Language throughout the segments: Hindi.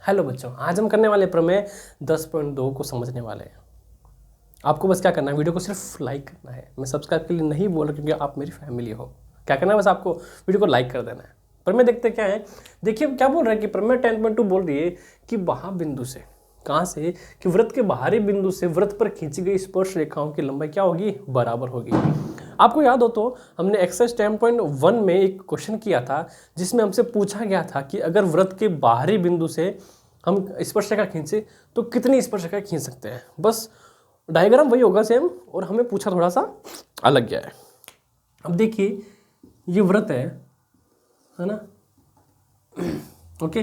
हेलो बच्चों, आज हम करने वाले प्रमेय 10.2 को समझने वाले हैं। आपको बस क्या करना है, वीडियो को सिर्फ लाइक करना है। मैं सब्सक्राइब के लिए नहीं बोल रहा क्योंकि आप मेरी फैमिली हो। क्या करना है, बस आपको वीडियो को लाइक कर देना है। प्रमेय देखते क्या है, देखिए क्या बोल रहा है कि प्रमेय 10.2 बोल रही है कि महाबिंदु से, कहाँ से, कि वृत्त के बाहरी बिंदु से वृत्त पर खींची गई स्पर्श रेखाओं की लंबाई क्या होगी, बराबर होगी। आपको याद हो तो हमने एक्सरसाइज 10.1 में एक क्वेश्चन किया था जिसमें हमसे पूछा गया था कि अगर वृत्त के बाहरी बिंदु से हम स्पर्श रेखा खींचे तो कितनी स्पर्श रेखा खींच सकते हैं। बस डायग्राम वही होगा सेम, और हमें पूछा थोड़ा सा अलग गया है। अब देखिए ये वृत्त है ना, ओके।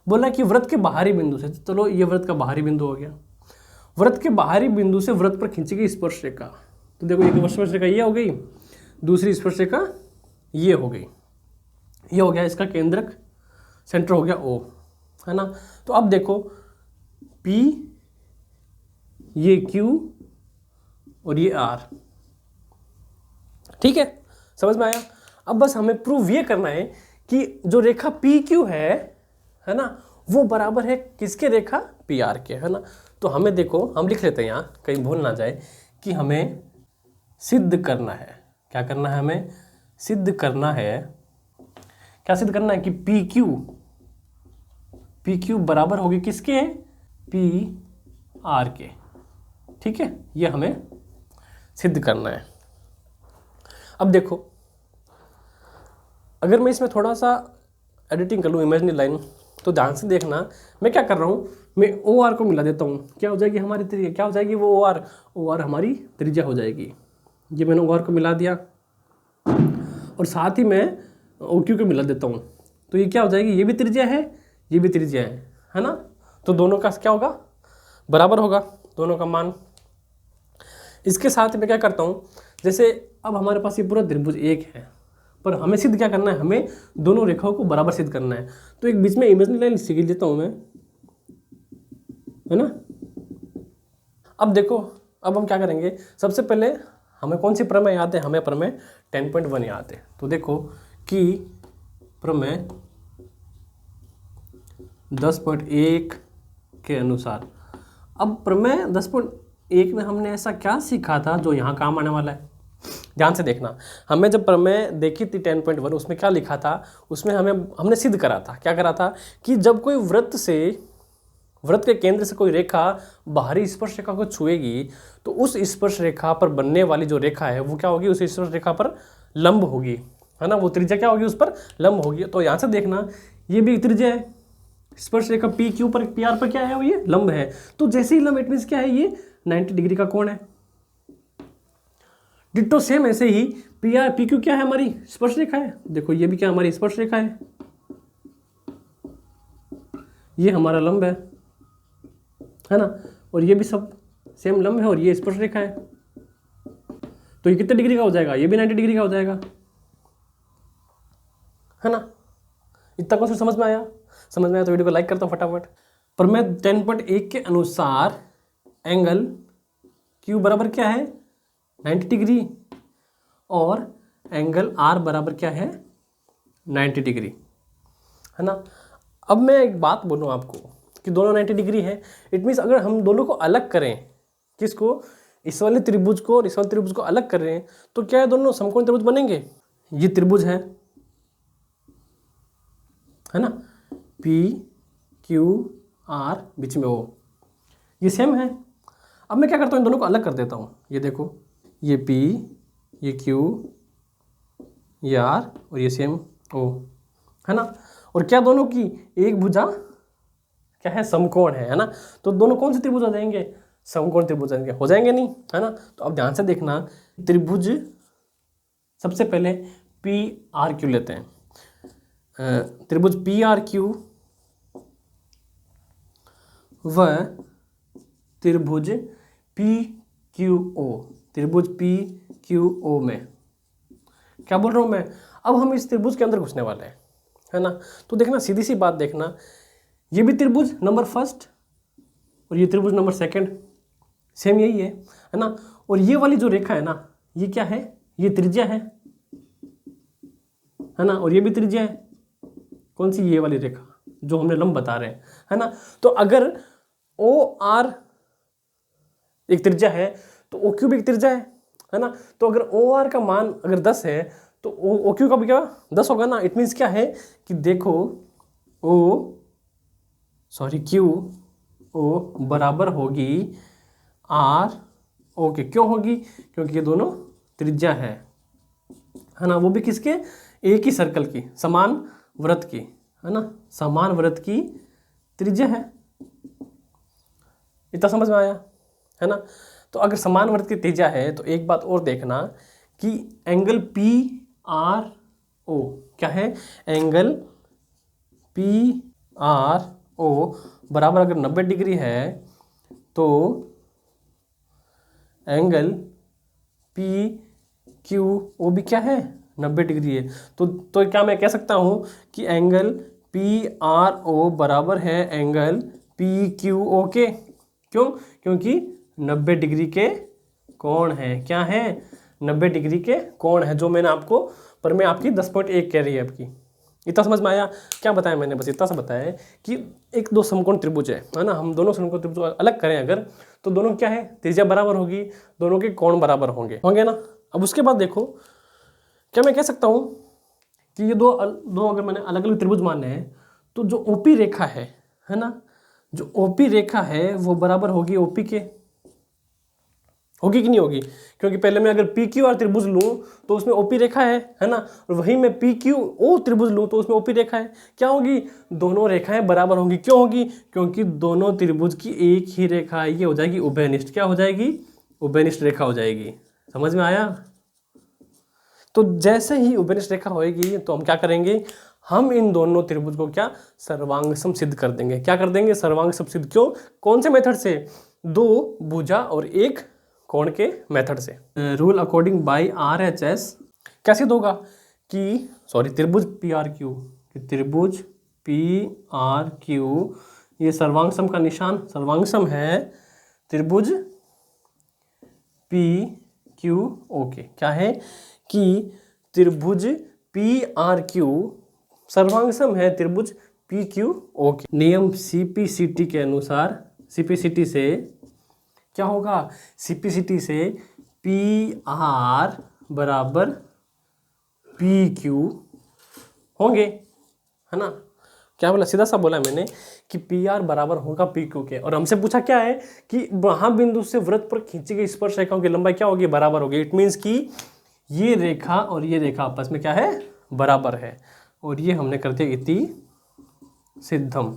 बोला कि वृत्त के बाहरी बिंदु से, चलो ये वृत्त का बाहरी बिंदु हो गया। वृत्त के बाहरी बिंदु से वृत्त पर खींची गई स्पर्श रेखा, तो देखो एक स्पर्श रेखा ये हो गई, दूसरी स्पर्श रेखा ये हो गई, ये हो गया इसका केंद्रक, सेंटर हो गया O, है ना। तो अब देखो P, ये Q और ये R, ठीक है, समझ में आया। अब बस हमें प्रूव ये करना है कि जो रेखा PQ है ना, वो बराबर है किसके, रेखा PR के, है ना। तो हमें देखो, हम लिख लेते हैं यहाँ, कहीं भूल ना जाए, कि हमें सिद्ध करना है। क्या करना है, हमें सिद्ध करना है। क्या सिद्ध करना है कि PQ बराबर होगी किसके, PR के, ठीक है। ये हमें सिद्ध करना है। अब देखो, अगर मैं इसमें थोड़ा सा एडिटिंग कर लूँ, इमेजिनरी लाइन, तो ध्यान से देखना। मैं क्या कर रहा हूँ, मैं OR को मिला देता हूँ। क्या हो जाएगी हमारी त्रिज्या, क्या हो जाएगी वो OR हमारी त्रिज्या हो जाएगी। ये मैंने OR को मिला दिया और साथ ही मैं OQ को मिला देता हूँ, तो ये क्या हो जाएगी, ये भी त्रिज्या है, ये भी त्रिज्या है ना। तो दोनों का क्या होगा, बराबर होगा दोनों का मान। इसके साथ मैं क्या करता हूँ, जैसे अब हमारे पास ये पूरा त्रिभुज एक है, पर हमें सिद्ध क्या करना है, हमें दोनों रेखाओं को बराबर सिद्ध करना है। तो एक बीच में इमेजिनरी लाइन सीख लेता हूँ मैं, है ना। अब देखो, अब हम क्या करेंगे, सबसे पहले हमें कौन सी प्रमेय याद है, हमें प्रमेय 10.1 याद है। तो देखो कि प्रमेय 10.1 के अनुसार, अब प्रमेय 10.1 में हमने ऐसा क्या सीखा था जो यहाँ काम आने वाला है। ध्यान से देखना, हमें जब प्रमेय देखी थी 10.1, उसमें क्या लिखा था, उसमें हमने सिद्ध करा था, क्या करा था कि जब कोई वृत्त के केंद्र से कोई रेखा बाहरी स्पर्श रेखा को छुएगी तो उस स्पर्श रेखा पर बनने वाली जो रेखा है वो क्या होगी, उस स्पर्श रेखा पर लंब होगी, है ना। वो त्रिज्या क्या होगी, उस पर लंब होगी। तो यहाँ से देखना, ये भी त्रिज्या है, स्पर्श रेखा PQ पर PR पर क्या है, वो ये लंब है। तो जैसे ही लंब, इट मीन्स क्या है, ये 90 डिग्री का कोण है। डिट्टो सेम ऐसे ही PQ क्या है, हमारी स्पर्श रेखा है। देखो ये भी क्या, हमारी स्पर्श रेखा है, ये हमारा लंब है ना, और ये भी सब सेम लंब है, और ये स्पर्श रेखा है। तो ये कितने डिग्री का हो जाएगा, ये भी 90 डिग्री का हो जाएगा, है ना। इतना कौन सा समझ में आया, समझ में आया तो वीडियो को लाइक करता हूँ फटाफट। प्रमेय 10.1 के अनुसार एंगल Q बराबर क्या है, 90 डिग्री, और एंगल R बराबर क्या है, 90 डिग्री, है ना। अब मैं एक बात बोलूँ आपको कि दोनों 90 डिग्री है। इट मीन्स अगर हम दोनों को अलग करें, किसको, इस वाले त्रिभुज को और इस वाले त्रिभुज को अलग कर रहे हैं, तो क्या है, दोनों समकोण त्रिभुज बनेंगे। ये त्रिभुज है ना, PQR, बीच में O, ये सेम है। अब मैं क्या करता हूँ, इन दोनों को अलग कर देता हूँ। ये देखो, ये P, ये Q, ये R, और ये सेम O, है ना। और क्या दोनों की एक भुजा क्या है, समकोण है ना। तो दोनों कौन से त्रिभुज हो जाएंगे, समकोण त्रिभुज हो जाएंगे नहीं, है ना। तो अब ध्यान से देखना, त्रिभुज सबसे पहले PRQ लेते हैं। त्रिभुज PRQ व त्रिभुज PQO, त्रिभुज PQO में क्या बोल रहा हूँ मैं, अब हम इस त्रिभुज के अंदर घुसने वाले हैं, है ना। तो देखना, सीधी सी बात देखना, ये भी त्रिभुज नंबर फर्स्ट और ये त्रिभुज नंबर सेकंड, सेम यही है ना। और ये वाली जो रेखा है ना, ये क्या है, ये त्रिज्या है ना, और ये भी त्रिज्या है। कौन सी, ये वाली रेखा, जो हमने लंब बता रहे हैं, है ना। तो अगर ओ आर एक त्रिज्या है तो ओ क्यू भी एक त्रिज्या है ना। तो अगर ओ आर का मान अगर 10 है तो ओ क्यू का भी क्या 10 होगा ना। इट मीन्स क्या है कि देखो क्यू ओ बराबर होगी आर ओके। क्यों होगी? क्योंकि ये दोनों त्रिज्या है ना। वो भी किसके? एक ही सर्कल की, समान वृत्त की, है ना। समान वृत्त की त्रिज्या है। इतना समझ में आया, है ना। तो अगर समान वृत्त की त्रिज्या है तो एक बात और देखना कि एंगल पी आर ओ क्या है? एंगल पी आर ओ बराबर अगर 90 डिग्री है तो एंगल पी क्यू ओ भी क्या है? 90 डिग्री है। तो क्या मैं कह सकता हूँ कि एंगल पी आर ओ बराबर है एंगल पी क्यू ओ के। क्यों? क्योंकि 90 डिग्री के कोण है। क्या है? 90 डिग्री के कोण है, जो मैंने आपको पर मैं आपकी 10.1 कह रही है आपकी। इतना समझ में आया? क्या बताया मैंने? बस इतना सा बताया है कि एक दो समकोण त्रिभुज है ना। हम दोनों समकोण त्रिभुज अलग करें अगर, तो दोनों क्या है? त्रिज्या बराबर होगी, दोनों के कोण बराबर होंगे ना। अब उसके बाद देखो, क्या मैं कह सकता हूँ कि ये दो अगर मैंने अलग अलग त्रिभुज माने हैं तो जो ओपी रेखा है ना, जो ओपी रेखा है वो बराबर होगी ओपी के। होगी कि नहीं होगी? क्योंकि पहले मैं अगर पी क्यू आर त्रिभुज लूँ तो उसमें ओपी रेखा है ना। और वहीं मैं पी क्यू ओ त्रिभुज लूँ तो उसमें ओपी रेखा है। क्या होगी? दोनों रेखाएं बराबर होंगी। क्यों होगी? क्योंकि दोनों त्रिभुज की एक ही रेखा है, ये हो जाएगी उभयनिष्ठ। क्या हो जाएगी? उभयनिष्ठ रेखा हो जाएगी। समझ में आया? तो जैसे ही उभयनिष्ठ रेखा होएगी तो हम क्या करेंगे? हम इन दोनों त्रिभुज को क्या सर्वांग सम सिद्ध कर देंगे। क्या कर देंगे? सर्वांग सम सिद्ध। क्यों? कौन से मेथड से? दो भुजा और एक कोण के मेथड से। रूल अकॉर्डिंग बाय RHS कैसे होगा कि त्रिभुज PRQ, त्रिभुज PRQ ये सर्वांग सम का निशान, सर्वांग सम है त्रिभुज PQO। क्या है कि त्रिभुज PRQ सर्वांग सम है त्रिभुज PQO। नियम CPCT के अनुसार, CPCT से क्या होगा? CPCT से PR बराबर PQ होंगे, है ना। क्या बोला? सीधा सा बोला मैंने कि PR बराबर होगा PQ के। और हमसे पूछा क्या है कि वहां बिंदु से वृत्त पर खींची गई स्पर्श रेखाओं की लंबाई क्या होगी? बराबर होगी। इट मीन्स कि ये रेखा और ये रेखा आपस में क्या है? बराबर है। और ये हमने कर दिया इति सिद्धम।